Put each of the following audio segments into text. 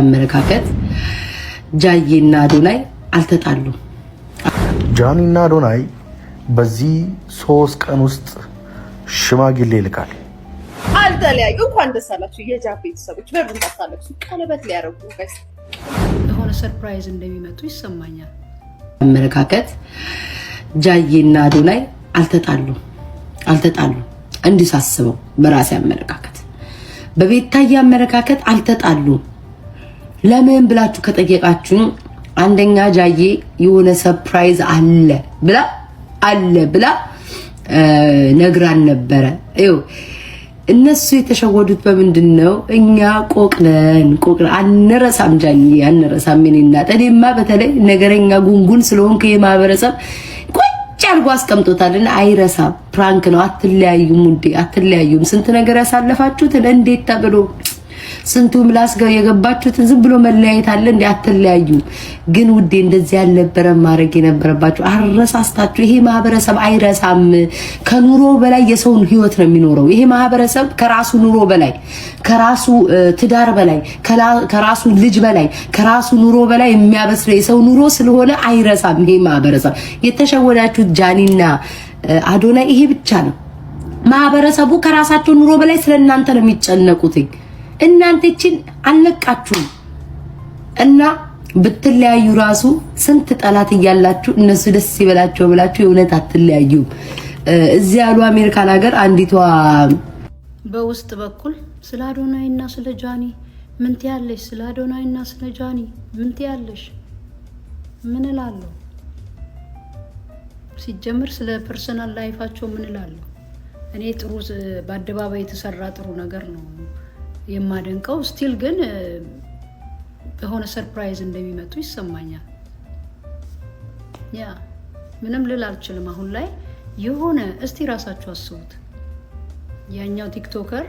አመለካከት ጃዬና አዶናይ አልተጣሉም። ጃኒና አዶናይ በዚህ 3 ቀን ውስጥ ሽማግሌ ይልካል። አልተለያዩ። እንኳን ደስ አላችሁ የጃ ቤተሰቦች። በሩን ታሳለፉ ቀለበት ሊያረጉ ጋይስ የሆነ ሰርፕራይዝ እንደሚመጡ ይሰማኛል። አመለካከት ጃዬና አዶናይ አልተጣሉም። እንዲሳስበው በራሴ አመለካከት በቤታዬ አመለካከት አልተጣሉም። ለምን ብላችሁ ከጠየቃችሁ አንደኛ ጃዬ የሆነ ሰርፕራይዝ አለ ብላ ነግራን ነበረ። እነሱ የተሸወዱት በምንድነው? እኛ ቆቅለን አንረሳም፣ ጃዬ አንረሳም። እኔና እኔማ በተለይ ነገረኛ ጉንጉን ስለሆንኩ የማህበረሰብ ቁጭ አድርጎ አስቀምጦታልና አይረሳም። ፕራንክ ነው። አትለያዩም ውዴ፣ አትለያዩም። ስንት ነገር ያሳለፋችሁትን እንዴት ተብሎ ስንቱ ምላስ ጋር የገባችሁትን ዝም ብሎ መለያየት አለ እንዴ? አትለያዩ። ግን ውዴ እንደዚህ ያልነበረ ማድረግ የነበረባችሁ አረሳስታችሁ። ይሄ ማህበረሰብ አይረሳም። ከኑሮ በላይ የሰውን ህይወት ነው የሚኖረው። ይሄ ማህበረሰብ ከራሱ ኑሮ በላይ፣ ከራሱ ትዳር በላይ፣ ከራሱ ልጅ በላይ፣ ከራሱ ኑሮ በላይ የሚያበስለው የሰው ኑሮ ስለሆነ አይረሳም። ይሄ ማህበረሰብ የተሸወዳችሁት ጃኒና አዶናይ ይሄ ብቻ ነው። ማህበረሰቡ ከራሳቸው ኑሮ በላይ ስለእናንተ ነው የሚጨነቁት። እናንተ እቺን አለቃችሁ እና ብትለያዩ ራሱ ስንት ጠላት እያላችሁ እነሱ ደስ ይበላቸው ብላችሁ የእውነት አትለያዩ። እዚህ ያሉ አሜሪካን ሀገር አንዲቷ በውስጥ በኩል ስለ አዶናይና ስለ ጃኒ ምን ትያለሽ? ስለ አዶናይና ስለ ጃኒ ምን ትያለሽ? ምን እላለሁ? ሲጀምር ስለ ፐርሰናል ላይፋቸው ምን እላለሁ? እኔ ጥሩ በአደባባይ የተሰራ ጥሩ ነገር ነው የማደንቀው። ስቲል ግን በሆነ ሰርፕራይዝ እንደሚመጡ ይሰማኛል። ያ ምንም ልል አልችልም። አሁን ላይ የሆነ እስቲ ራሳችሁ አስቡት። ያኛው ቲክቶከር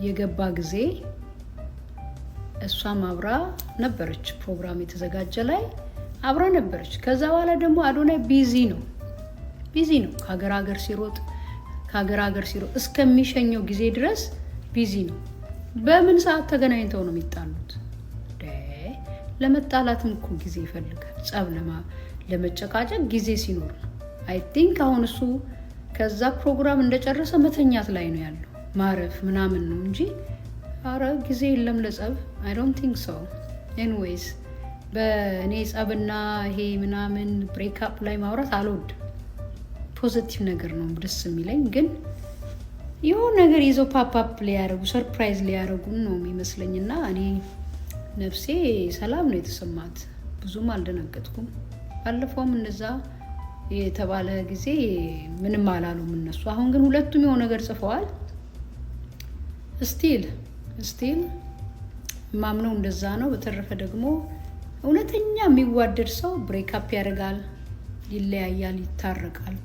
የገባ ጊዜ እሷም አብራ ነበረች፣ ፕሮግራም የተዘጋጀ ላይ አብራ ነበረች። ከዛ በኋላ ደግሞ አዶናይ ቢዚ ነው ከሀገር ሀገር ሲሮጥ እስከሚሸኘው ጊዜ ድረስ ቢዚ ነው። በምን ሰዓት ተገናኝተው ነው የሚጣሉት? ለመጣላትም እኮ ጊዜ ይፈልጋል። ጸብ ለመጨቃጨቅ ጊዜ ሲኖር ነው። አይ ቲንክ አሁን እሱ ከዛ ፕሮግራም እንደጨረሰ መተኛት ላይ ነው ያለው፣ ማረፍ ምናምን ነው እንጂ አረ ጊዜ የለም ለጸብ። አይ ዶንት ቲንክ ሶ። ኤኒዌይስ በእኔ ጸብና ይሄ ምናምን ብሬክአፕ ላይ ማውራት አልወድም። ፖዚቲቭ ነገር ነው ደስ የሚለኝ። ግን የሆነ ነገር ይዘው ፓፓፕ ሊያረጉ ሰርፕራይዝ ሊያረጉን ነው የሚመስለኝና እኔ ነፍሴ ሰላም ነው የተሰማት። ብዙም አልደነገጥኩም። ባለፈውም እንደዛ የተባለ ጊዜ ምንም አላሉም እነሱ። አሁን ግን ሁለቱም የሆነ ነገር ጽፈዋል። ስቲል ማምነው እንደዛ ነው። በተረፈ ደግሞ እውነተኛ የሚዋደድ ሰው ብሬክአፕ ያደርጋል፣ ይለያያል፣ ይታረቃል፣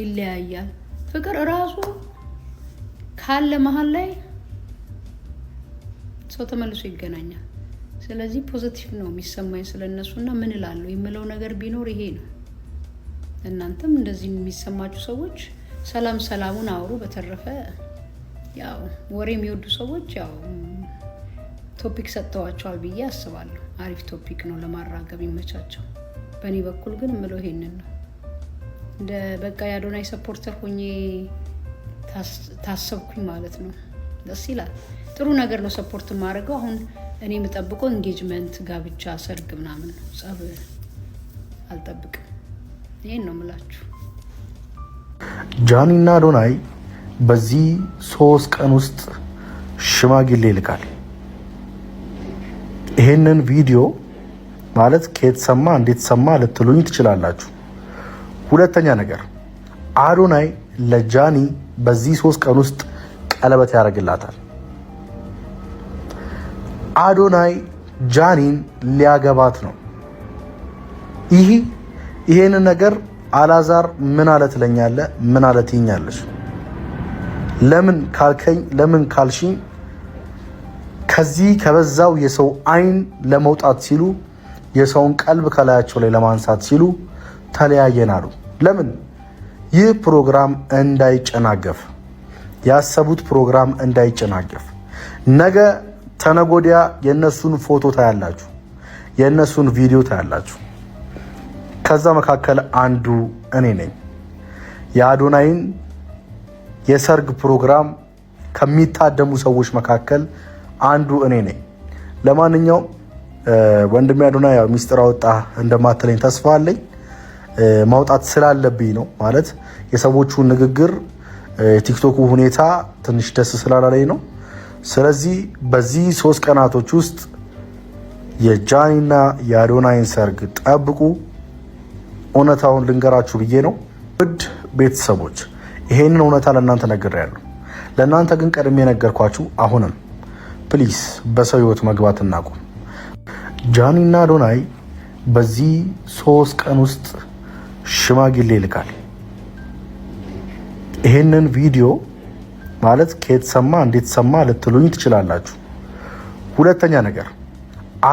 ይለያያል። ፍቅር እራሱ ካለ መሀል ላይ ሰው ተመልሶ ይገናኛል። ስለዚህ ፖዚቲቭ ነው የሚሰማኝ ስለነሱና ምን እላለሁ የምለው ነገር ቢኖር ይሄ ነው። እናንተም እንደዚህ የሚሰማችሁ ሰዎች ሰላሙን አውሩ። በተረፈ ያው ወሬ የሚወዱ ሰዎች ያው ቶፒክ ሰጥተዋቸዋል ብዬ አስባለሁ። አሪፍ ቶፒክ ነው ለማራገብ ይመቻቸው። በእኔ በኩል ግን የምለው ይሄንን ነው። እንደ በቃ የአዶናይ ሰፖርተር ሆኜ ታሰብኩኝ ማለት ነው። ደስ ይላል። ጥሩ ነገር ነው ሰፖርት ማድረገው። አሁን እኔ የምጠብቀው ኤንጌጅመንት፣ ጋብቻ፣ ሰርግ ምናምን ነው። ጸብ አልጠብቅም። ይሄን ነው የምላችሁ። ጃኒና አዶናይ በዚህ 3 ቀን ውስጥ ሽማግሌ ይልካል። ይሄንን ቪዲዮ ማለት ከየት ሰማ እንዴት ሰማ ልትሉኝ ትችላላችሁ። ሁለተኛ ነገር አዶናይ ለጃኒ በዚህ 3 ቀን ውስጥ ቀለበት ያደርግላታል። አዶናይ ጃኒን ሊያገባት ነው። ይሄን ነገር አላዛር ምን አለ ትለኛለህ? ምን አለ ትይኛለሽ? ለምን ካልከኝ ለምን ካልሽኝ ከዚህ ከበዛው የሰው አይን ለመውጣት ሲሉ የሰውን ቀልብ ከላያቸው ላይ ለማንሳት ሲሉ ተለያየናሉ። ለምን? ይህ ፕሮግራም እንዳይጨናገፍ፣ ያሰቡት ፕሮግራም እንዳይጨናገፍ፣ ነገ ተነጎዲያ የነሱን ፎቶ ታያላችሁ፣ የነሱን ቪዲዮ ታያላችሁ። ከዛ መካከል አንዱ እኔ ነኝ። የአዶናይን የሰርግ ፕሮግራም ከሚታደሙ ሰዎች መካከል አንዱ እኔ ነኝ። ለማንኛውም ወንድሜ አዶናይ ያው ሚስጥር አወጣ እንደማትለኝ ተስፋ አለኝ። ማውጣት ስላለብኝ ነው ማለት የሰዎቹ ንግግር የቲክቶኩ ሁኔታ ትንሽ ደስ ስላላለኝ ነው። ስለዚህ በዚህ 3 ቀናቶች ውስጥ የጃኒና የአዶናይን ሰርግ ጠብቁ። እውነታውን ልንገራችሁ ብዬ ነው። ውድ ቤተሰቦች ይሄንን እውነታ ለእናንተ ነግሬያለሁ። ለእናንተ ግን ቀድሜ ነገርኳችሁ። አሁንም ፕሊስ በሰው ህይወት መግባት እናቁም። ጃኒና አዶናይ በዚህ 3 ቀን ውስጥ ሽማግሌ ይልካል። ይሄንን ቪዲዮ ማለት ከየት ሰማ እንዴት ሰማ ልትሉኝ ትችላላችሁ። ሁለተኛ ነገር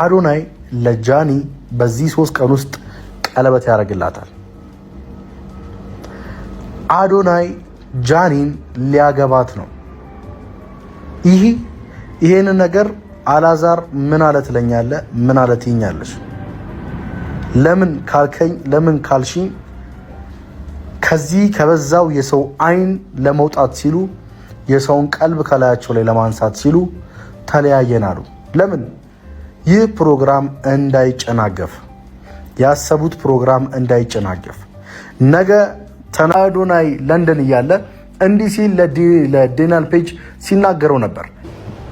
አዶናይ ለጃኒ በዚህ 3 ቀን ውስጥ ቀለበት ያደርግላታል። አዶናይ ጃኒን ሊያገባት ነው። ይሄንን ነገር አላዛር ምን አለ ትለኛለህ? ምን አለ ትይኛለሽ? ለምን ካልከኝ ለምን ካልሽኝ ከዚህ ከበዛው የሰው አይን ለመውጣት ሲሉ የሰውን ቀልብ ከላያቸው ላይ ለማንሳት ሲሉ ተለያየን አሉ። ለምን? ይህ ፕሮግራም እንዳይጨናገፍ፣ ያሰቡት ፕሮግራም እንዳይጨናገፍ። ነገ አዶናይ ለንደን እያለ እንዲህ ሲል ለዴናል ፔጅ ሲናገረው ነበር።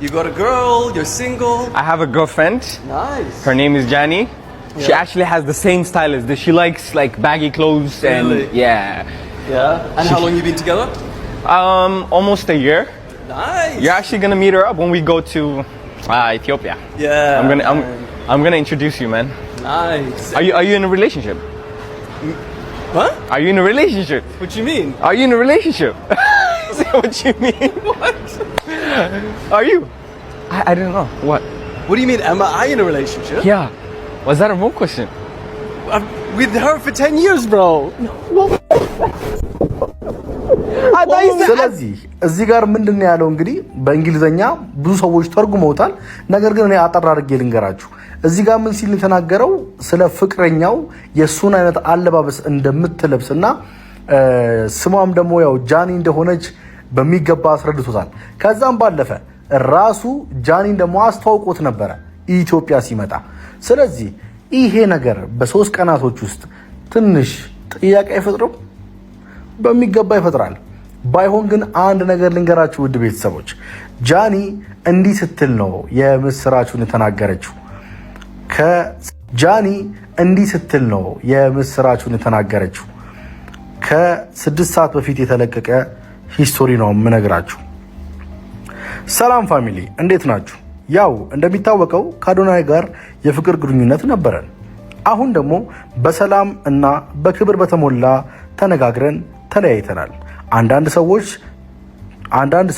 You got a girl, you're single. I have a girlfriend. Nice. Her name is Jani. Yeah. She actually has the same style as this. She likes like baggy clothes. Really? And yeah. Yeah. And how long you been together? Almost a year. Nice. You're actually gonna meet her up when we go to Ethiopia. Yeah. I'm gonna introduce you, man. Nice. Are you in a relationship? What? Are you in a relationship? What do you mean? Are you in a relationship? What you mean? What? Are you? I don't know. What? What do you mean? Am I in a relationship? Yeah. Was that a wrong question? I'm with her for 10 years, bro. ስለዚህ እዚህ ጋር ምንድነው ያለው? እንግዲህ በእንግሊዘኛ ብዙ ሰዎች ተርጉመውታል። ነገር ግን እኔ አጠር አድርጌ ልንገራችሁ። እዚህ ጋር ምን ሲል የተናገረው ስለ ፍቅረኛው የሱን አይነት አለባበስ እንደምትለብስና ስሟም ደግሞ ያው ጃኒ እንደሆነች በሚገባ አስረድቶታል። ከዛም ባለፈ ራሱ ጃኒን ደግሞ አስተዋውቆት ነበረ ኢትዮጵያ ሲመጣ። ስለዚህ ይሄ ነገር በ3 ቀናቶች ውስጥ ትንሽ ጥያቄ አይፈጥርም? በሚገባ ይፈጥራል። ባይሆን ግን አንድ ነገር ልንገራችሁ ውድ ቤተሰቦች፣ ጃኒ እንዲህ ስትል ነው የምስራቹን የተናገረችው። ከ6 ሰዓት በፊት የተለቀቀ ሂስቶሪ ነው የምነግራችሁ። ሰላም ፋሚሊ እንዴት ናችሁ? ያው እንደሚታወቀው ከአዶናይ ጋር የፍቅር ግንኙነት ነበረን። አሁን ደግሞ በሰላም እና በክብር በተሞላ ተነጋግረን ተለያይተናል። አንዳንድ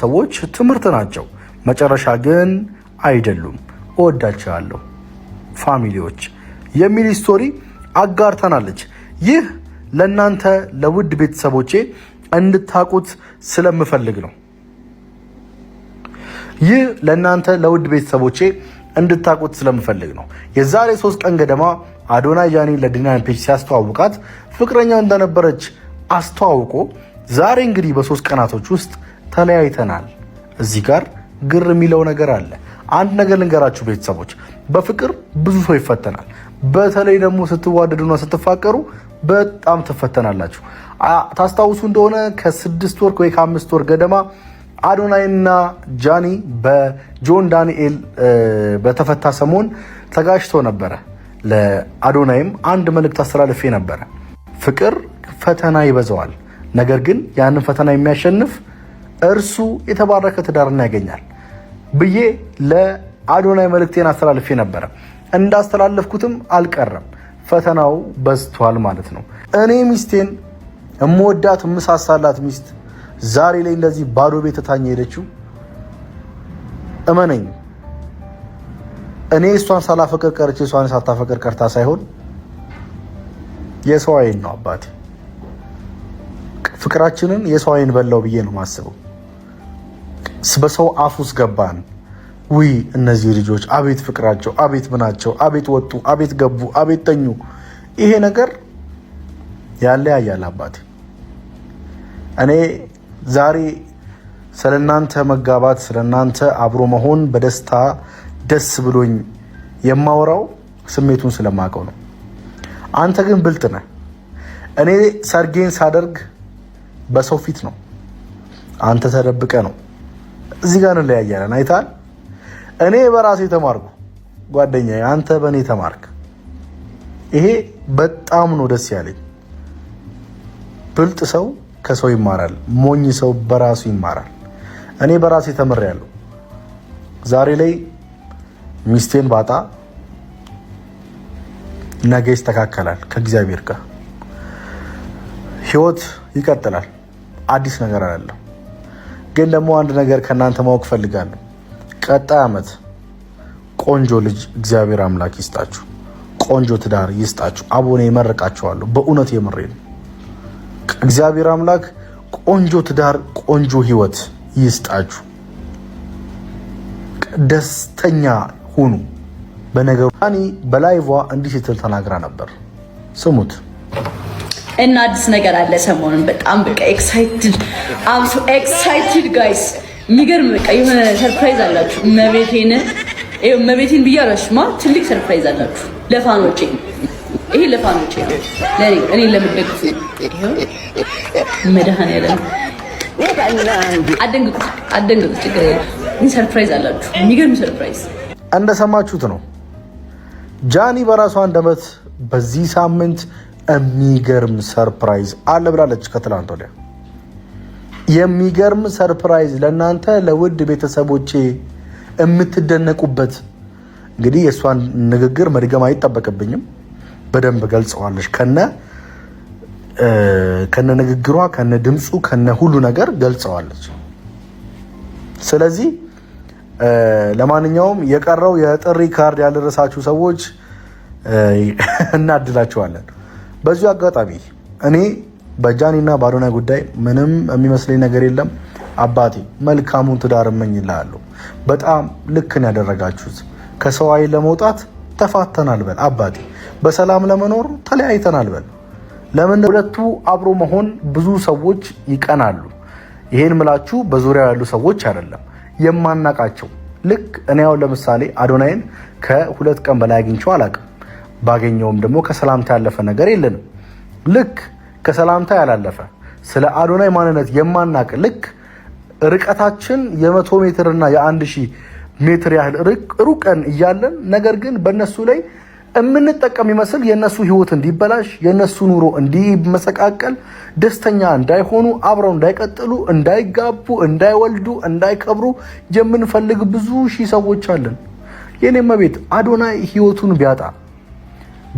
ሰዎች ትምህርት ናቸው፣ መጨረሻ ግን አይደሉም። እወዳቸዋለሁ ፋሚሊዎች የሚል ስቶሪ አጋርተናለች። ይህ ለእናንተ ለውድ ቤተሰቦቼ እንድታቁት ስለምፈልግ ነው። የዛሬ 3 ቀን ገደማ አዶናይ ጃኒ ለዲናን ፔጅ ሲያስተዋውቃት ፍቅረኛው እንደነበረች አስተዋውቆ ዛሬ እንግዲህ በ3 ቀናቶች ውስጥ ተለያይተናል። እዚህ ጋር ግር የሚለው ነገር አለ። አንድ ነገር ልንገራችሁ ቤተሰቦች፣ በፍቅር ብዙ ሰው ይፈተናል። በተለይ ደግሞ ስትዋደዱና ስትፋቀሩ በጣም ትፈተናላችሁ። ታስታውሱ እንደሆነ ከ6 ወር ወይ ከ5 ወር ገደማ አዶናይና ጃኒ በጆን ዳንኤል በተፈታ ሰሞን ተጋጭተው ነበረ። ለአዶናይም አንድ መልእክት አስተላልፌ ነበረ። ፍቅር ፈተና ይበዛዋል፣ ነገር ግን ያንን ፈተና የሚያሸንፍ እርሱ የተባረከ ትዳርን ያገኛል ብዬ ለአዶናይ መልእክቴን አስተላልፌ ነበረ። እንዳስተላለፍኩትም አልቀረም፣ ፈተናው በዝቷል ማለት ነው። እኔ ሚስቴን እምወዳት ምሳሳላት ሚስት ዛሬ ላይ እንደዚህ ባዶ ቤት ታኛ ሄደችው። እመነኝ፣ እኔ እሷን ሳላፈቅር ቀርቼ እሷን ሳታፈቅር ቀርታ ሳይሆን የሰው አይን ነው አባቴ። ፍቅራችንን የሰው አይን በላው ብዬ ነው ማስበው። በሰው አፍ ውስጥ ገባን፣ ውይ እነዚህ ልጆች አቤት ፍቅራቸው፣ አቤት ምናቸው፣ አቤት ወጡ፣ አቤት ገቡ፣ አቤት ተኙ። ይሄ ነገር ያለያያል አባቴ። እኔ ዛሬ ስለናንተ መጋባት ስለናንተ አብሮ መሆን በደስታ ደስ ብሎኝ የማወራው ስሜቱን ስለማውቀው ነው። አንተ ግን ብልጥ ነህ። እኔ ሰርጌን ሳደርግ በሰው ፊት ነው፣ አንተ ተደብቀ ነው። እዚህ ጋር እንለያያለን። አይታል። እኔ በራሴ ተማርኩ ጓደኛዬ፣ አንተ በእኔ ተማርክ። ይሄ በጣም ነው ደስ ያለኝ። ብልጥ ሰው ከሰው ይማራል፣ ሞኝ ሰው በራሱ ይማራል። እኔ በራሴ ተምሬያለሁ። ዛሬ ላይ ሚስቴን ባጣ ነገ ይስተካከላል ከእግዚአብሔር ጋር። ህይወት ይቀጥላል። አዲስ ነገር አለ። ግን ደግሞ አንድ ነገር ከናንተ ማወቅ ፈልጋለሁ። ቀጣይ ዓመት ቆንጆ ልጅ እግዚአብሔር አምላክ ይስጣችሁ፣ ቆንጆ ትዳር ይስጣችሁ። አቦኔ ይመርቃችኋለሁ። በእውነት የምሬን እግዚአብሔር አምላክ ቆንጆ ትዳር፣ ቆንጆ ህይወት ይስጣችሁ። ደስተኛ ሁኑ። በነገሩ ጃኒ በላይቫ እንዲህ ስትል ተናግራ ነበር። ስሙት። እና አዲስ ነገር አለ ሰሞኑን። በጣም በቃ ኤክሳይትድ አም ሶ ኤክሳይትድ ጋይስ። የሚገርም በቃ የሆነ ሰርፕራይዝ አላችሁ። መቤቴን ብያለሽማ። ትልቅ ሰርፕራይዝ አላችሁ ለፋኖቼ። ይሄ ለፋኖቼ ነው፣ ለኔ እኔ ለምደግፍ ነው። መድኃኒዓለም አደንግጡ፣ ችግር የለም። ሰርፕራይዝ አላችሁ፣ የሚገርም ሰርፕራይዝ። እንደሰማችሁት ነው። ጃኒ በራሷ አንደበት በዚህ ሳምንት የሚገርም ሰርፕራይዝ አለ ብላለች። ከትላንት ወዲያ የሚገርም ሰርፕራይዝ ለእናንተ ለውድ ቤተሰቦቼ የምትደነቁበት። እንግዲህ የእሷን ንግግር መድገም አይጠበቅብኝም። በደንብ ገልጸዋለች። ከነ ንግግሯ፣ ከነ ድምፁ፣ ከነ ሁሉ ነገር ገልጸዋለች። ስለዚህ ለማንኛውም የቀረው የጥሪ ካርድ ያልደረሳችሁ ሰዎች እናድላችኋለን። በዚሁ አጋጣሚ እኔ በጃኒና በአዶናይ ጉዳይ ምንም የሚመስለኝ ነገር የለም። አባቴ መልካሙን ትዳር እመኝልሃለሁ። በጣም ልክን ያደረጋችሁት። ከሰው አይን ለመውጣት ተፋተናል በል አባቴ፣ በሰላም ለመኖር ተለያይተናል በል። ለምን ሁለቱ አብሮ መሆን ብዙ ሰዎች ይቀናሉ። ይሄን ምላችሁ በዙሪያው ያሉ ሰዎች አይደለም የማናቃቸው። ልክ እኔ ያው ለምሳሌ አዶናይን ከ2 ቀን በላይ አግኝቼው አላውቅም። ባገኘውም ደግሞ ከሰላምታ ያለፈ ነገር የለንም። ልክ ከሰላምታ ያላለፈ ስለ አዶናይ ማንነት የማናቅ ልክ ርቀታችን የ100 ሜትር እና የ1000 ሜትር ያህል ሩቀን እያለን ነገር ግን በእነሱ ላይ የምንጠቀም ይመስል የእነሱ ህይወት እንዲበላሽ፣ የእነሱ ኑሮ እንዲመሰቃቀል፣ ደስተኛ እንዳይሆኑ፣ አብረው እንዳይቀጥሉ፣ እንዳይጋቡ፣ እንዳይወልዱ፣ እንዳይከብሩ የምንፈልግ ብዙ ሺህ ሰዎች አለን። የኔም ቤት አዶናይ ህይወቱን ቢያጣ፣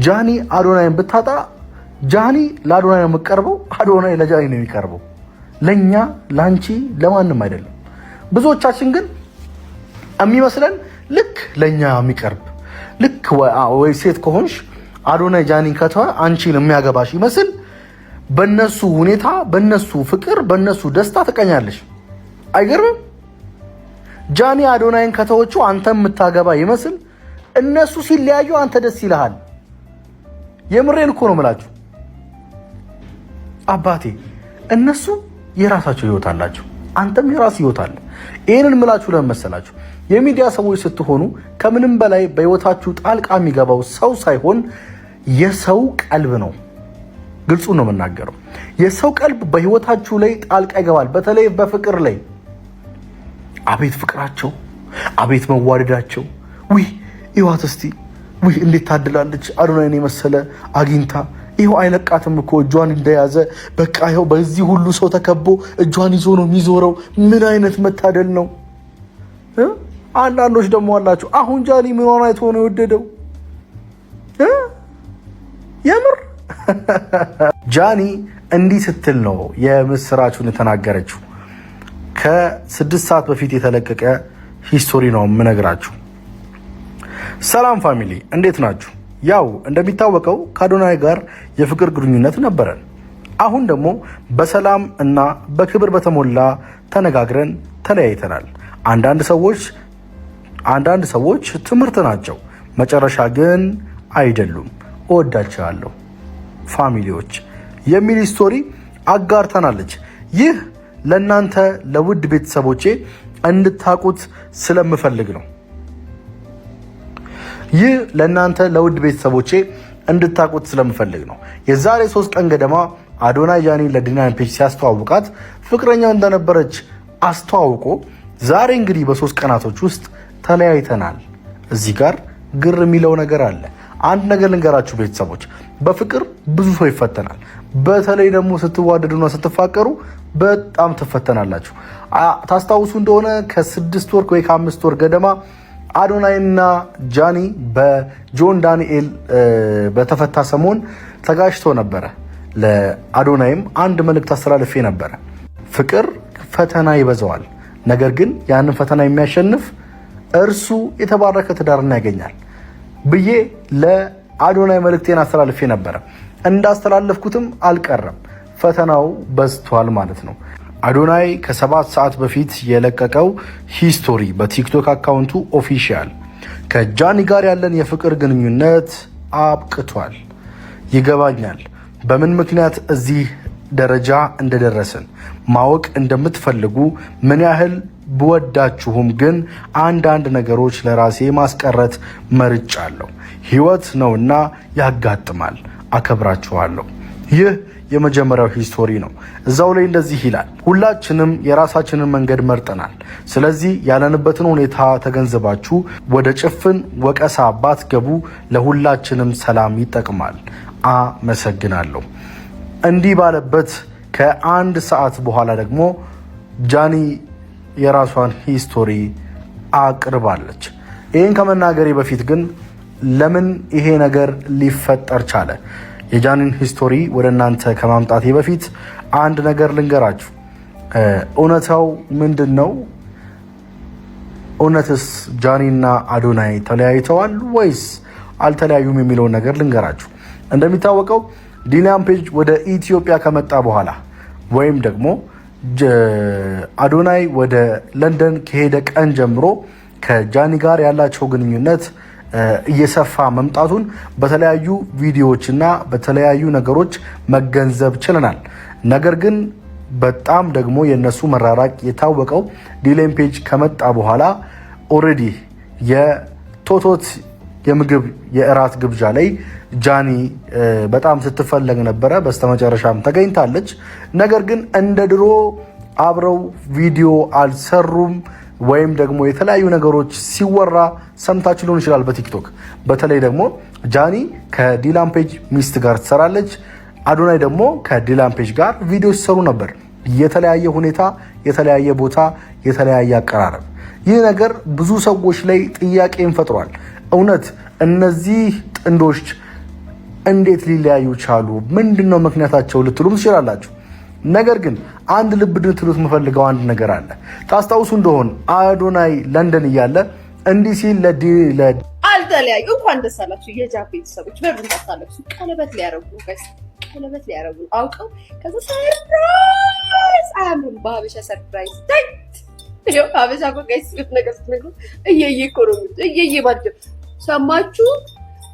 ጃኒ አዶናይን ብታጣ፣ ጃኒ ለአዶናይ ነው የምትቀርበው፣ አዶናይ ለጃኒ ነው የሚቀርበው። ለኛ ላንቺ ለማንም አይደለም። ብዙዎቻችን ግን የሚመስለን ልክ ለኛ የሚቀርብ ልክ ወይ ሴት ከሆንሽ አዶናይ ጃኒን ከተወ አንቺን የሚያገባሽ ይመስል በነሱ ሁኔታ፣ በነሱ ፍቅር፣ በነሱ ደስታ ትቀኛለሽ። አይገርምም? ጃኒ አዶናይን ከተወችው አንተ የምታገባ ይመስል እነሱ ሲለያዩ አንተ ደስ ይልሃል። የምሬን እኮ ነው የምላችሁ አባቴ። እነሱ የራሳቸው ህይወት አላቸው፣ አንተም የራስ ህይወት አለ። ይሄንን ምላችሁ ለምን መሰላችሁ? የሚዲያ ሰዎች ስትሆኑ ከምንም በላይ በህይወታችሁ ጣልቃ የሚገባው ሰው ሳይሆን የሰው ቀልብ ነው። ግልጹ ነው የምናገረው። የሰው ቀልብ በህይወታችሁ ላይ ጣልቃ ይገባል። በተለይ በፍቅር ላይ አቤት ፍቅራቸው፣ አቤት መዋደዳቸው። ውይ ይዋት እስቲ ውይ እንዴት ታድላለች አዶናይን የመሰለ አግኝታ። ይኸው አይለቃትም እኮ እጇን እንደያዘ በቃ ይኸው በዚህ ሁሉ ሰው ተከቦ እጇን ይዞ ነው የሚዞረው። ምን አይነት መታደል ነው። አንዳንዶች ደግሞ አላችሁ አሁን ጃኒ ምኗን አይቶ ነው የወደደው? የምር ጃኒ እንዲህ ስትል ነው የምስራቹን የተናገረችው። ከ6 ሰዓት በፊት የተለቀቀ ሂስቶሪ ነው የምነግራችሁ። ሰላም ፋሚሊ እንዴት ናችሁ? ያው እንደሚታወቀው ከአዶናይ ጋር የፍቅር ግንኙነት ነበረን። አሁን ደግሞ በሰላም እና በክብር በተሞላ ተነጋግረን ተለያይተናል። አንዳንድ ሰዎች አንዳንድ ሰዎች ትምህርት ናቸው፣ መጨረሻ ግን አይደሉም። እወዳቸዋለሁ ፋሚሊዎች የሚል ስቶሪ አጋርተናለች። ይህ ለእናንተ ለውድ ቤተሰቦቼ እንድታቁት ስለምፈልግ ነው። ይህ ለእናንተ ለውድ ቤተሰቦቼ እንድታቁት ስለምፈልግ ነው። የዛሬ 3 ቀን ገደማ አዶናይ ጃኒ ለዲላን ፔጅ ሲያስተዋውቃት ፍቅረኛው እንደነበረች አስተዋውቆ ዛሬ እንግዲህ በ3 ቀናቶች ውስጥ ተለያይተናል። እዚህ ጋር ግር የሚለው ነገር አለ። አንድ ነገር ልንገራችሁ ቤተሰቦች፣ በፍቅር ብዙ ሰው ይፈተናል። በተለይ ደግሞ ስትዋደዱና ስትፋቀሩ በጣም ትፈተናላችሁ። ታስታውሱ እንደሆነ ከ6 ወር ወይ ከ5 ወር ገደማ አዶናይና ጃኒ በጆን ዳንኤል በተፈታ ሰሞን ተጋጭቶ ነበረ። ለአዶናይም አንድ መልእክት አስተላልፌ ነበረ። ፍቅር ፈተና ይበዛዋል፣ ነገር ግን ያንን ፈተና የሚያሸንፍ እርሱ የተባረከ ትዳርን ያገኛል ብዬ ለአዶናይ መልእክቴን አስተላልፌ ነበረ። እንዳስተላለፍኩትም አልቀረም፣ ፈተናው በዝቷል ማለት ነው። አዶናይ ከ7 ሰዓት በፊት የለቀቀው ሂስቶሪ በቲክቶክ አካውንቱ ኦፊሻል ከጃኒ ጋር ያለን የፍቅር ግንኙነት አብቅቷል። ይገባኛል በምን ምክንያት እዚህ ደረጃ እንደደረስን ማወቅ እንደምትፈልጉ፣ ምን ያህል ብወዳችሁም ግን አንዳንድ ነገሮች ለራሴ ማስቀረት መርጫለሁ። ህይወት ነውና ያጋጥማል። አከብራችኋለሁ። ይህ የመጀመሪያው ሂስቶሪ ነው። እዛው ላይ እንደዚህ ይላል፣ ሁላችንም የራሳችንን መንገድ መርጠናል። ስለዚህ ያለንበትን ሁኔታ ተገንዝባችሁ ወደ ጭፍን ወቀሳ ባትገቡ ለሁላችንም ሰላም ይጠቅማል። አመሰግናለሁ። እንዲህ ባለበት ከ1 ሰዓት በኋላ ደግሞ ጃኒ የራሷን ሂስቶሪ አቅርባለች። ይህን ከመናገሬ በፊት ግን ለምን ይሄ ነገር ሊፈጠር ቻለ? የጃኒን ሂስቶሪ ወደ እናንተ ከማምጣቴ በፊት አንድ ነገር ልንገራችሁ። እውነታው ምንድን ነው? እውነትስ ጃኒና አዶናይ ተለያይተዋል ወይስ አልተለያዩም የሚለውን ነገር ልንገራችሁ። እንደሚታወቀው ዲላን ፔጅ ወደ ኢትዮጵያ ከመጣ በኋላ ወይም ደግሞ አዶናይ ወደ ለንደን ከሄደ ቀን ጀምሮ ከጃኒ ጋር ያላቸው ግንኙነት እየሰፋ መምጣቱን በተለያዩ ቪዲዮዎችና በተለያዩ ነገሮች መገንዘብ ችለናል። ነገር ግን በጣም ደግሞ የነሱ መራራቅ የታወቀው ዲላን ፔጅ ከመጣ በኋላ ኦሬዲ የቶቶት የምግብ የእራት ግብዣ ላይ ጃኒ በጣም ስትፈለግ ነበረ። በስተመጨረሻም ተገኝታለች። ነገር ግን እንደ ድሮ አብረው ቪዲዮ አልሰሩም ወይም ደግሞ የተለያዩ ነገሮች ሲወራ ሰምታችሁ ሊሆን ይችላል በቲክቶክ። በተለይ ደግሞ ጃኒ ከዲላን ፔጅ ሚስት ጋር ትሰራለች፣ አዶናይ ደግሞ ከዲላን ፔጅ ጋር ቪዲዮ ሲሰሩ ነበር። የተለያየ ሁኔታ፣ የተለያየ ቦታ፣ የተለያየ አቀራረብ። ይህ ነገር ብዙ ሰዎች ላይ ጥያቄን ፈጥሯል። እውነት እነዚህ ጥንዶች እንዴት ሊለያዩ ቻሉ? ምንድነው ምክንያታቸው ልትሉም ትችላላችሁ። ነገር ግን አንድ ልብ እንድትሉት የምፈልገው አንድ ነገር አለ። ታስታውሱ እንደሆን አዶናይ ለንደን እያለ እንዲህ ሲል አልተለያዩ። እንኳን ደስ አላችሁ የጃፕ ቤተሰቦች። በሩን ታታለቅሱ። ቀለበት ሊያረጉ ጋይስ፣ ቀለበት ሊያረጉ አውቀው ከዛ ሰርፕራይዝ አያምሩም። በሀበሻ ሰርፕራይዝ ይሄው ሀበሻ እኮ ጋይስ ነገር ስትነግሩ እየየ እኮ ነው እየየ ባደ ሰማችሁ።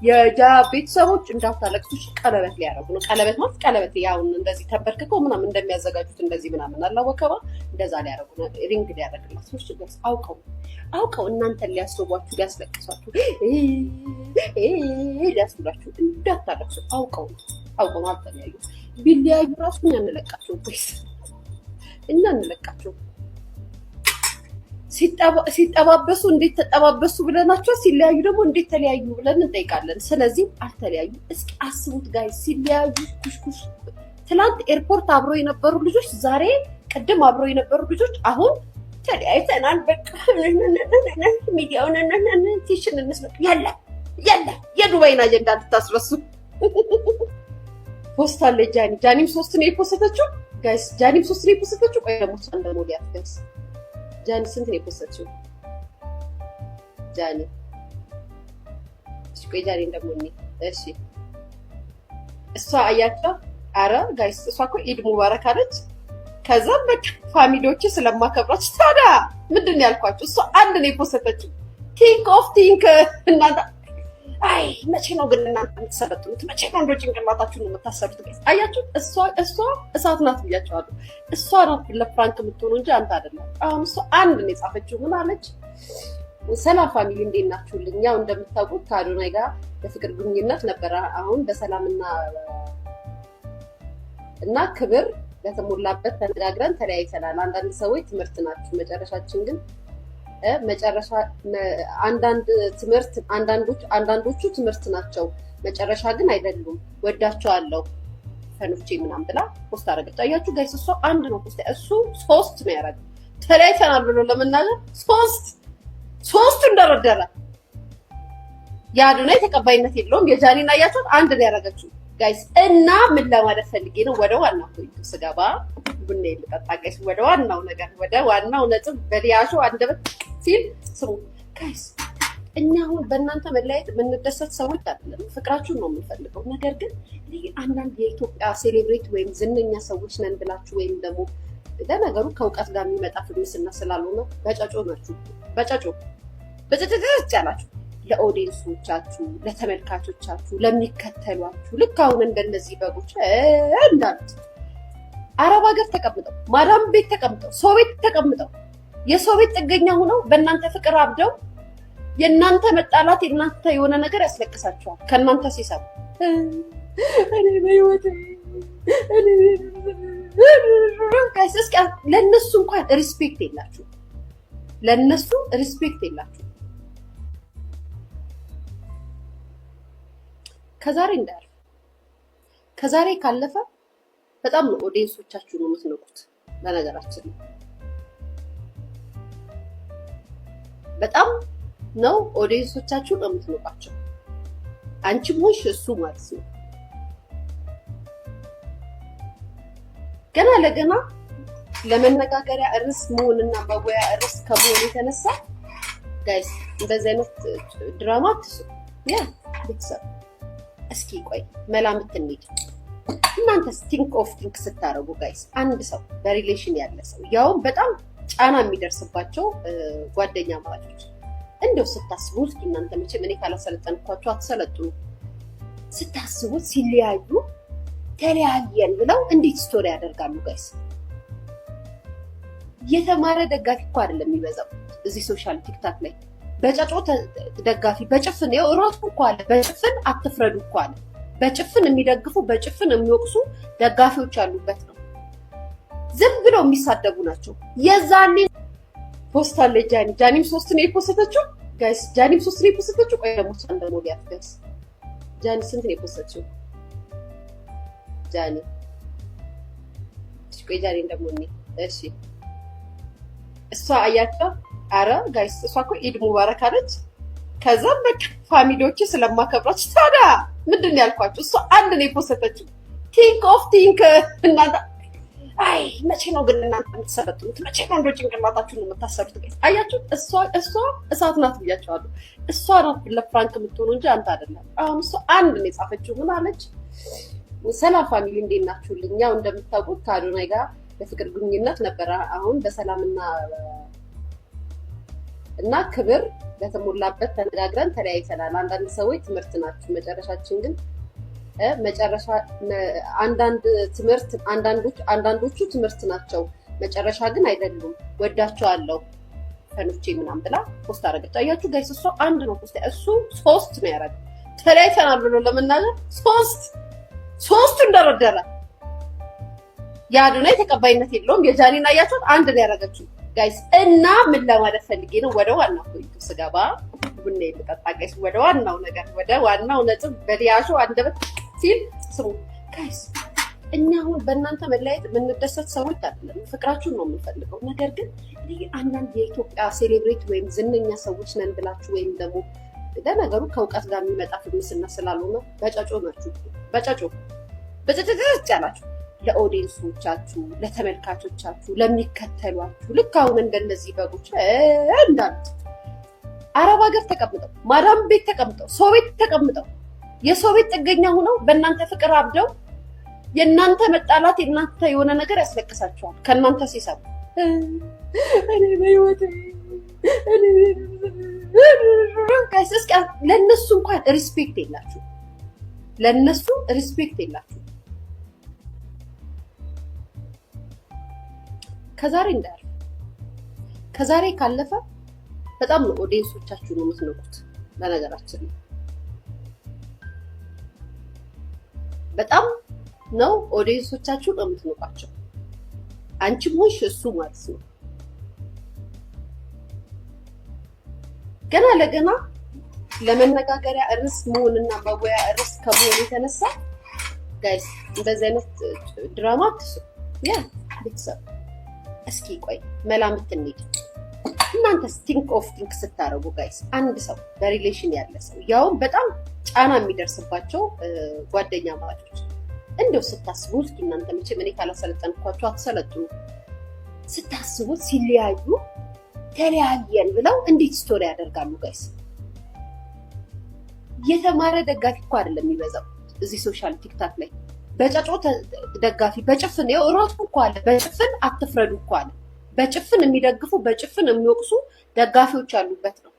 የጃፕ ቤተሰቦች እንዳታለቅሱ፣ ቀለበት ሊያረጉ ነው። ቀለበት ማለት ቀለበት ያው እንደዚህ ተበርክከው ምናምን እንደሚያዘጋጁት እንደዚህ ምናምን አላወቀባ እንደዛ ሊያረጉ ነው። ሪንግ ሊያረግላችሁ እሺ ጋይስ፣ አውቀው እናንተን ሊያስወቧችሁ ሊያስለቅሷችሁ ሊያስብላችሁ እንዳታለቅሱ አውቀው ነው። አልተለያዩ። ቢለያዩ ራሱ እኛ እንለቃቸው ጋይስ፣ እኛ እንለቃቸው። ሲጠባበሱ እንዴት ተጠባበሱ ብለናቸው፣ ሲለያዩ ደግሞ እንዴት ተለያዩ ብለን እንጠይቃለን። ስለዚህ አልተለያዩ። እስኪ አስቡት ጋይስ፣ ሲለያዩ ኩሽኩሽ። ትላንት ኤርፖርት አብሮ የነበሩ ልጆች ዛሬ ቅድም አብሮ የነበሩ ልጆች አሁን ተለያይተናል በቃ ሚዲያውን ቲሽን እንስለቅ ያለ የዱባይን አጀንዳ እንድታስረሱ ፖስት አለ። ጃኒም 3 ነው የፖስተችው ጋይስ፣ ጃኒም 3 ነው የፖስተችው። ቆይ ደግሞ እንደሞ ሊያስገስ ጃኒ ስንት ነው የፖስተችው? ጃኒ እሺ፣ ቆይ ጃኒ እንደሞኒ እሺ፣ እሷ አያቸው። አረ ጋይስ እሷ እኮ ኢድ ሙባረክ አለች። ከዛ በቃ ፋሚሊዎቼ ስለማከብራችሁ ታዲያ ምንድን ነው ያልኳችሁ? እሷ አንድ ነው የፖስተችው። ቲንክ እናንተ አይ መቼ ነው ግን እናንተ የምትሰለጥኑት? መቼ ነው እንደ ጭንቅላታችሁን የምታሰሩት? ጋይስ አያችሁ፣ እሷ እሳት ናት ብያቸዋለሁ። እሷ ናት ለፍራንክ የምትሆኑ እንጂ አንተ አይደለም። አሁን እሷ አንድ ነው የጻፈችው። ምን አለች? ሰላም ፋሚሊ እንዴት ናችሁልኝ? ያው እንደምታውቁት ከአዶናይ ጋር በፍቅር ግንኙነት ነበረ። አሁን በሰላምና ክብር ለተሞላበት ተነጋግረን ተለያይተናል። አንዳንድ ሰዎች ትምህርት ናችሁ፣ መጨረሻችን ግን አንዳንዶቹ ትምህርት ናቸው፣ መጨረሻ ግን አይደሉም። ወዳቸዋለሁ ፈኖቼ ምናምን ብላ ፖስት አደረገች። አያችሁ ጋይስ፣ እሷ አንድ ነው ፖስት፣ እሱ 3 ነው ያደረገው። ተለያይተናል ብሎ ለመናገር 3 እንደረደረ። የአዶናይ ተቀባይነት የለውም። የጃኒን አያችሁት አንድ ነው ያደረገችው ጋይስ። እና ምን ለማለት ፈልጌ ነው፣ ወደ ዋናው ፖይንቱ ስገባ ቡና ልጠጣ ጋይስ። ወደ ዋናው ነገር፣ ወደ ዋናው ነጥብ በሊያሾ አንደበት ሲል ስሙ ጋይስ። እኛ አሁን በእናንተ መለያየት የምንደሰት ሰዎች አይደለም፣ ፍቅራችሁን ነው የምንፈልገው። ነገር ግን አንዳንድ የኢትዮጵያ ሴሌብሬቲ ወይም ዝነኛ ሰዎች ነን ብላችሁ ወይም ደግሞ ለነገሩ ከእውቀት ጋር የሚመጣ ፍምስና ስላልሆነ በጫጮ ናችሁ። በጫጮ ያላችሁ ለኦዲየንሶቻችሁ፣ ለተመልካቾቻችሁ፣ ለሚከተሏችሁ ልክ አሁን እንደነዚህ በጎች እንዳሉት አረብ ሀገር ተቀምጠው ማዳም ቤት ተቀምጠው ሰው ቤት ተቀምጠው የሰው ቤት ጥገኛ ሆነው በእናንተ ፍቅር አብደው የእናንተ መጣላት የእናንተ የሆነ ነገር ያስለቅሳቸዋል። ከእናንተ ሲሰሙ እኔ በህይወቴ ለእነሱ እንኳን ሪስፔክት የላችሁ፣ ለእነሱ ሪስፔክት የላችሁ። ከዛሬ እንዳያልፍ፣ ከዛሬ ካለፈ በጣም ነው ኦዲየንሶቻችሁ ነው የምትነቁት። በነገራችን በጣም ነው ኦዲየንሶቻችሁ ነው የምትነቋቸው። አንቺም ሆንሽ እሱ ማለት ነው። ገና ለገና ለመነጋገሪያ ርዕስ መሆንና መወያ ርዕስ ከመሆን የተነሳ ጋይስ እንደዚህ አይነት ድራማ አትስሩ። ያ ቤተሰብ እስኪ ቆይ መላምት እንሂድ። እናንተስ ቲንክ ስታረጉ ጋይስ፣ አንድ ሰው በሪሌሽን ያለ ሰው ያውም በጣም ጫና የሚደርስባቸው ጓደኛ ማለቶች እንደው ስታስቡት እናንተ መቼም እኔ ካላሰለጠንኳችሁ አትሰለጥኑ። ስታስቡት ሲለያዩ ተለያየን ብለው እንዴት ስቶሪ ያደርጋሉ ጋይስ? የተማረ ደጋፊ እኮ አይደለም የሚበዛው እዚህ ሶሻል ቲክታክ ላይ። በጫጮ ደጋፊ በጭፍን ያው ራሱ እኮ አለ። በጭፍን አትፍረዱ እኮ አለ። በጭፍን የሚደግፉ በጭፍን የሚወቅሱ ደጋፊዎች ያሉበት ነው። ዝም ብለው የሚሳደቡ ናቸው። የዛኔ ፖስት አለ ጃኒም 3 ነው የፖስተችው ጋይስ። ጃኒም 3 ነው የፖስተችው። ቆይ ደግሞ እንደሞዲያት ጋይስ፣ ጃኒ ስንት ነው የፖስተችው? ጃኒ ቆይ ጃኒ እንደሞኒ እሺ፣ እሷ አያቸው። አረ ጋይስ እሷ እኮ ኢድ ሙባረክ አለች። ከዛም በቃ ፋሚሊዎቼ ስለማከብራችሁ ታዲያ ምንድን ነው ያልኳችሁ? እሷ አንድ ነው የፖስተችው። ቲንክ እናንተ አይ መቼ ነው ግን እናንተ የምትሰለጥኑት? መቼ ነው እንደ ጭንቅላታችሁን የምታሰሩት? ጋይስ አያችሁ፣ እሷ እሳት ናት ብያቸዋለሁ። እሷ ናት ለፍራንክ የምትሆኑ እንጂ አንተ አይደለም። አሁን እሷ አንድ ነው የጻፈችው። ምን አለች? ሰላም ፋሚሊ እንዴት ናችሁልኝ? ያው እንደምታውቁት ከአዶናይ ጋር በፍቅር ግንኙነት ነበረ። አሁን በሰላምና ክብር ለተሞላበት ተነጋግረን ተለያይተናል። አንዳንድ ሰዎች ትምህርት ናችሁ፣ መጨረሻችን ግን አንዳንዶቹ ትምህርት ናቸው፣ መጨረሻ ግን አይደሉም። ወዳቸዋለሁ ፈኖቼ ምናምን ብላ ፖስት አደረገች። አያችሁ ጋይስ፣ እሷ አንድ ነው ፖስት፣ እሱ 3 ነው ያደረገው። ተለያይተናል ብሎ ለመናገር 3 እንደረደረ። የአዶናይ ተቀባይነት የለውም። የጃኒን አያችሁት አንድ ነው ያደረገችው ጋይስ። እና ምን ለማለት ፈልጌ ነው፣ ወደ ዋናው ፖይንቱ ስገባ ቡና ልጠጣ ጋይስ። ወደ ዋናው ነገር፣ ወደ ዋናው ነጥብ በሊያሾ አንደበት ሲል ስሙ ጋይስ። እኛ አሁን በእናንተ መለያየት የምንደሰት ሰዎች አይደለም፣ ፍቅራችሁን ነው የምንፈልገው። ነገር ግን አንዳንድ የኢትዮጵያ ሴሌብሬቲ ወይም ዝነኛ ሰዎች ነን ብላችሁ ወይም ደግሞ ለነገሩ ከእውቀት ጋር የሚመጣ ፍምስና ስላልሆነ በጫጮ ናችሁ። በጫጮ ያላችሁ ለኦዲየንሶቻችሁ፣ ለተመልካቾቻችሁ፣ ለሚከተሏችሁ ልክ አሁን እንደነዚህ በጎች እንዳሉት አረብ ሀገር ተቀምጠው ማዳም ቤት ተቀምጠው ሰው ቤት ተቀምጠው የሰው ቤት ጥገኛ ሆነው በእናንተ ፍቅር አብደው የእናንተ መጣላት የእናንተ የሆነ ነገር ያስለቅሳቸዋል። ከእናንተ ሲሰሙ እኔ በህይወቴ እስኪ ለነሱ እንኳን ሪስፔክት የላችሁ። ለነሱ ሪስፔክት የላችሁ። ከዛሬ እንዳለ ከዛሬ ካለፈ በጣም ነው ኦዲየንሶቻችሁ ነው የምትነቁት። በነገራችን በጣም ነው ኦዲየንሶቻችሁ ነው የምትነቋቸው። አንቺም ሆንሽ እሱ ማለት ነው። ገና ለገና ለመነጋገሪያ ርዕስ መሆንና መወያ ርዕስ ከመሆን የተነሳ ጋይስ እንደዚህ አይነት ድራማ አትስሩ። ያ ቤተሰብ እስኪ ቆይ መላምት እንሂድ። እናንተስ ቲንክ ስታረጉ ጋይስ አንድ ሰው በሪሌሽን ያለ ሰው ያው በጣም ጫና የሚደርስባቸው ጓደኛ ማቾች እንደው ስታስቡት እናንተ መቼም እኔ ካላሰለጠንኳችሁ አትሰለጥኑ። ስታስቡት ሲለያዩ ተለያየን ብለው እንዴት ስቶሪ ያደርጋሉ ጋይስ? የተማረ ደጋፊ እኮ አይደለም የሚበዛው እዚህ ሶሻል ቲክታክ ላይ በጨጮ ደጋፊ በጭፍን ይኸው ሮቱ እኮ አለ። በጭፍን አትፍረዱ እኮ አለ። በጭፍን የሚደግፉ በጭፍን የሚወቅሱ ደጋፊዎች ያሉበት ነው።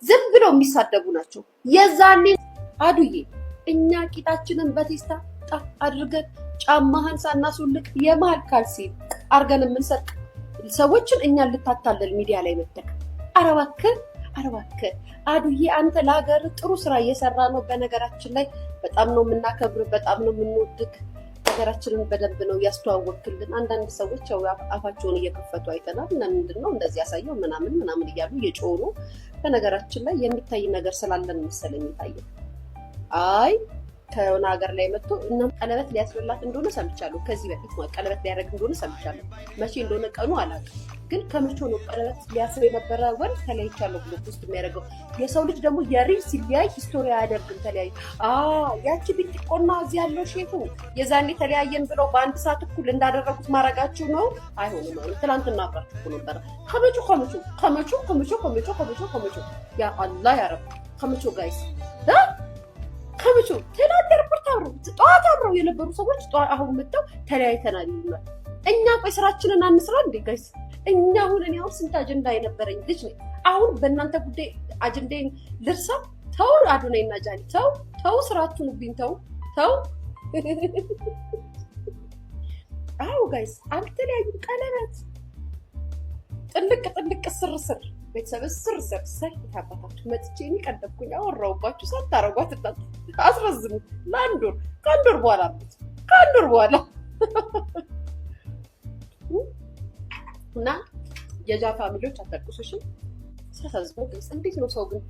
ዝም ብለው የሚሳደቡ ናቸው። የዛኔ አዱዬ እኛ ቂጣችንን በቴስታ አድርገን ጫማህን ሳናስውልቅ የመሀል ካልሲ አርገን የምንሰርቅ ሰዎችን እኛን ልታታለል ሚዲያ ላይ መተክ። አረባክህ አዱዬ አንተ ለሀገር ጥሩ ስራ እየሰራ ነው። በነገራችን ላይ በጣም ነው የምናከብር፣ በጣም ነው የምንወድክ። ሀገራችንን በደንብ ነው ያስተዋወቅልን። አንዳንድ ሰዎች ያው አፋቸውን እየከፈቱ አይተናል እና ምንድነው እንደዚህ ያሳየው ምናምን እያሉ እየጮሁ ነው። በነገራችን ላይ የሚታይ ነገር ስላለን መሰለኝ የሚታየው። አይ ከሆነ ሀገር ላይ መጥቶ እናም ቀለበት ሊያስበላት እንደሆነ ሰምቻለሁ። ከዚህ በፊት ቀለበት ሊያደርግ እንደሆነ ሰምቻለሁ። መቼ እንደሆነ ቀኑ አላውቅም፣ ግን ከመቼው ነው ቀለበት ሊያስብ የነበረ ወር ተለያይቻለሁ ብሎ ፖስት የሚያደርገው? የሰው ልጅ ደግሞ የሪል ሲለያይ ሂስቶሪ አያደርግም። ተለያዩ ያቺ ቢጥቆና እዚህ ያለው ሼቱ የዛኔ ተለያየን ብለው በአንድ ሰዓት እኩል እንዳደረጉት ማድረጋችሁ ነው? አይሆንም። ትናንትና አብራችሁ ነበረ። ከመቼው ያ አላህ ያረብ ከመቼው ጋይስ ከመቼው ትናንት ሪፖርት ጠዋት አብረው የነበሩ ሰዎች አሁን መጥተው ተለያይተናል ይሉናል። እኛ ቆይ ስራችንን አንስራ እንዴ ጋይስ? እኛ አሁን እኔ አሁን ስንት አጀንዳ የነበረኝ ልጅ ነኝ። አሁን በእናንተ ጉዳይ አጀንዳዬን ልርሳ? ተው አዶናይና ጃኒ ተው ስራችሁንብኝ ተው። አዎ ጋይስ አልተለያዩም። ቀለበት ጥልቅ ስርስር ቤተሰብ ስርስር ታባታችሁ መጥቼ እኔ ቀደብኩኝ አወራሁባችሁ። ሳታረጓት አስረዝሙ ከአንድ ወር በኋላ እና የጃ ፋሚሊዎች አታልቅሱሽም። ሲያሳዝኑ ግን እንዴት ነው ሰው ግን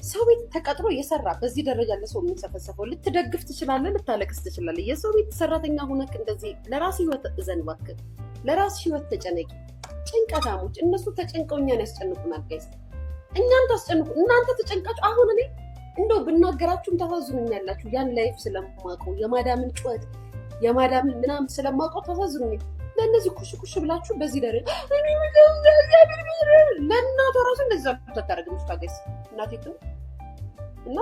ሰው ቤት ተቀጥሮ እየሰራ በዚህ ደረጃ ለሰው የሚሰፈሰፈው? ልትደግፍ ትችላለህ፣ ልታለቅስ ትችላለህ። የሰው ቤት ሰራተኛ ሆነክ እንደዚህ ለራስ ህይወት እዘንባክ፣ ለራስ ህይወት ተጨነቂ። ጭንቀታሞች እነሱ ተጨንቀው እኛን ያስጨንቁናል ጋይስ። እኛን ታስጨንቁ እናንተ ተጨንቃችሁ። አሁን እኔ እንደው ብናገራችሁም ታሳዝኑኛላችሁ። ያን ላይፍ ስለማውቀው የማዳምን ጩኸት የማዳምን ምናምን ስለማውቀው ታሳዝኑኝ። ለእነዚህ ኩሽ ብላችሁ በዚህ ደረጃ ለእናቷ ራሱ እንደዛ ታታረግም ታጋይስ እናቴቱ እና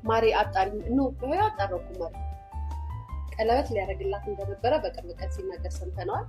ማሪ አጣሪ ነው ያጣረኩ ማሪ ቀለበት ሊያደርግላት እንደነበረ በቅርብ ቀን ሲናገር ሰምተናል።